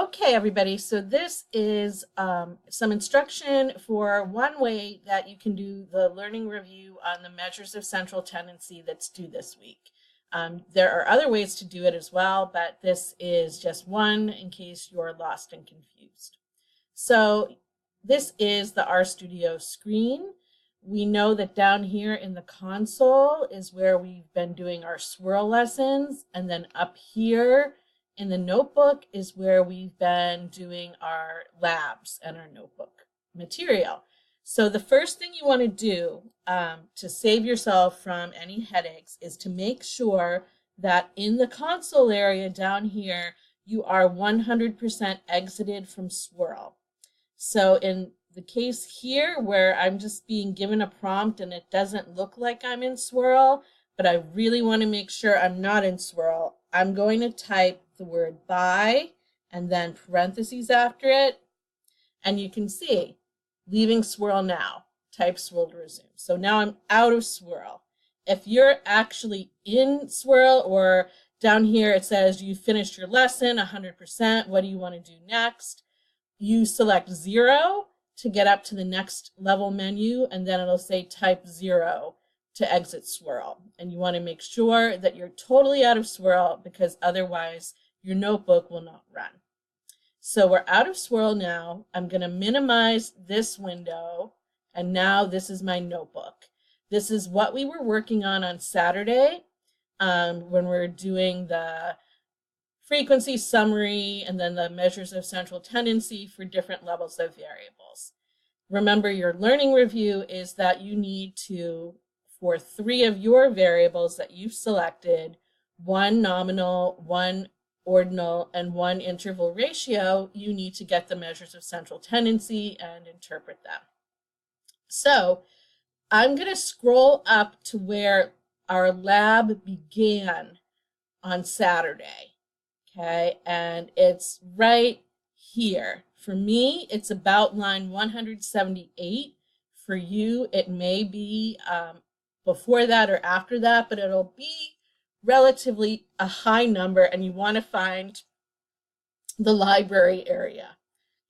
Okay, everybody, so this is some instruction for one way that you can do the learning review on the measures of central tendency that's due this week. There are other ways to do it as well, but this is just one in case you're lost and confused. So this is the RStudio screen. We know that down here in the console is where we've been doing our swirl lessons, and then up here in the notebook is where we've been doing our labs and our notebook material. So the first thing you want to do to save yourself from any headaches is to make sure that in the console area down here, you are 100% exited from swirl. So in the case here where I'm just being given a prompt and it doesn't look like I'm in swirl, but I really want to make sure I'm not in swirl, I'm going to type the word by and then parentheses after it. And you can see, leaving swirl now, type swirl to resume. So now I'm out of swirl. If you're actually in swirl, or down here it says you finished your lesson 100%, what do you want to do next? You select 0 to get up to the next level menu, and then it'll say type 0 to exit swirl. And you want to make sure that you're totally out of swirl, because otherwise your notebook will not run. So we're out of swirl now. I'm going to minimize this window, and now this is my notebook. This is what we were working on Saturday when we were doing the frequency summary and then the measures of central tendency for different levels of variables. Remember, your learning review is that you need to, for 3 of your variables that you've selected, 1 nominal, 1 ordinal, and 1 interval ratio, you need to get the measures of central tendency and interpret them. So I'm going to scroll up to where our lab began on Saturday. Okay, and it's right here. For me, it's about line 178. For you, it may be before that or after that, but it'll be relatively a high number, and you want to find the library area.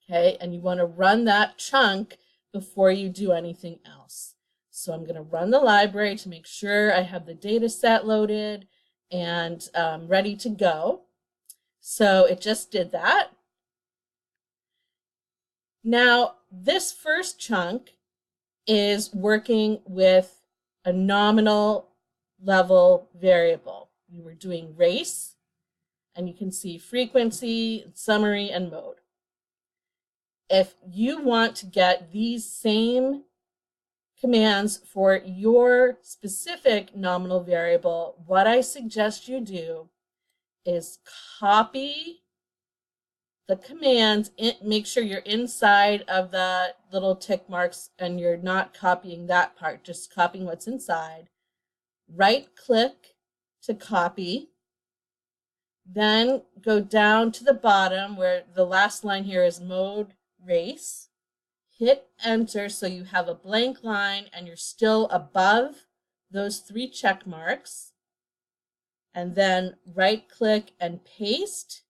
Okay, and you want to run that chunk before you do anything else. So I'm going to run the library to make sure I have the data set loaded and ready to go. So it just did that. Now, this first chunk is working with a nominal level variable. We were doing race, and you can see frequency, summary, and mode. If you want to get these same commands for your specific nominal variable, what I suggest you do is copy the commands, make sure you're inside of the little tick marks and you're not copying that part, just copying what's inside. Right click to copy, then go down to the bottom where the last line here is mode race. Hit enter so you have a blank line and you're still above those 3 check marks. And then right click and paste.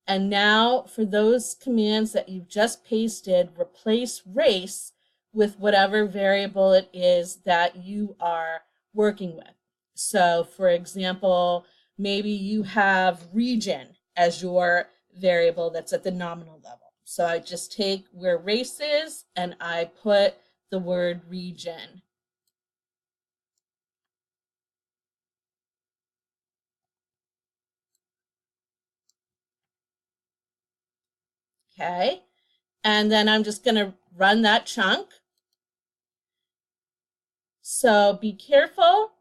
And now for those commands that you've just pasted, replace race with whatever variable it is that you are working with. So for example, maybe you have region as your variable that's at the nominal level. So I just take where race is and I put the word region. Okay, and then I'm just going to run that chunk. So be careful.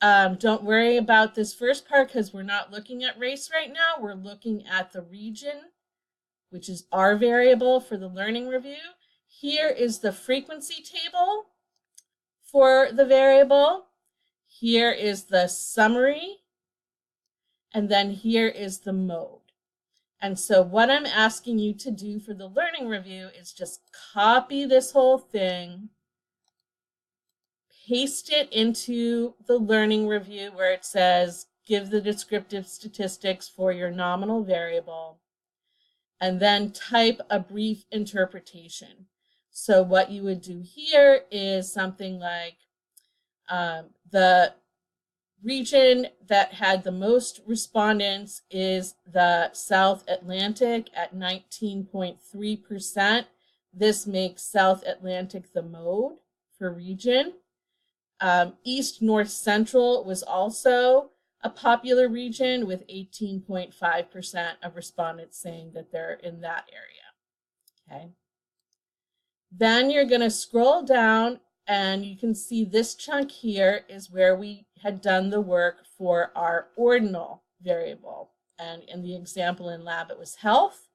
Don't worry about this first part because we're not looking at race right now. We're looking at the region, which is our variable for the learning review. Here is the frequency table for the variable. Here is the summary. And then here is the mode. And so what I'm asking you to do for the learning review is just copy this whole thing, paste it into the learning review where it says, give the descriptive statistics for your nominal variable. and then type a brief interpretation. So what you would do here is something like the region that had the most respondents is the South Atlantic at 19.3%. This makes South Atlantic the mode for region. East North Central was also a popular region with 18.5% of respondents saying that they're in that area. Okay. Then you're going to scroll down and you can see this chunk here is where we had done the work for our ordinal variable. And in the example in lab, it was health.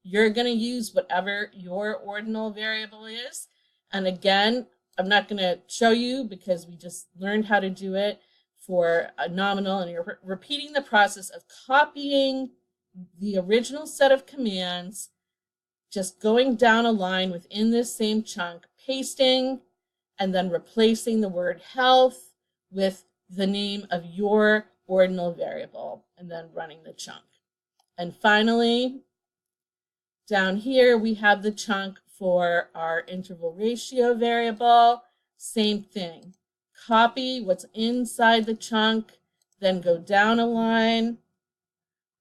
You're going to use whatever your ordinal variable is. And again, I'm not going to show you because we just learned how to do it for a nominal, and you're repeating the process of copying the original set of commands, just going down a line within this same chunk, pasting, and then replacing the word health with the name of your ordinal variable, and then running the chunk. And finally, down here, we have the chunk for our interval ratio variable. Same thing. Copy what's inside the chunk, then go down a line,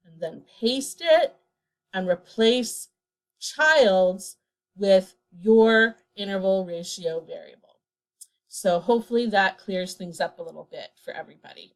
and then paste it, and replace child's with your interval ratio variable. So hopefully that clears things up a little bit for everybody.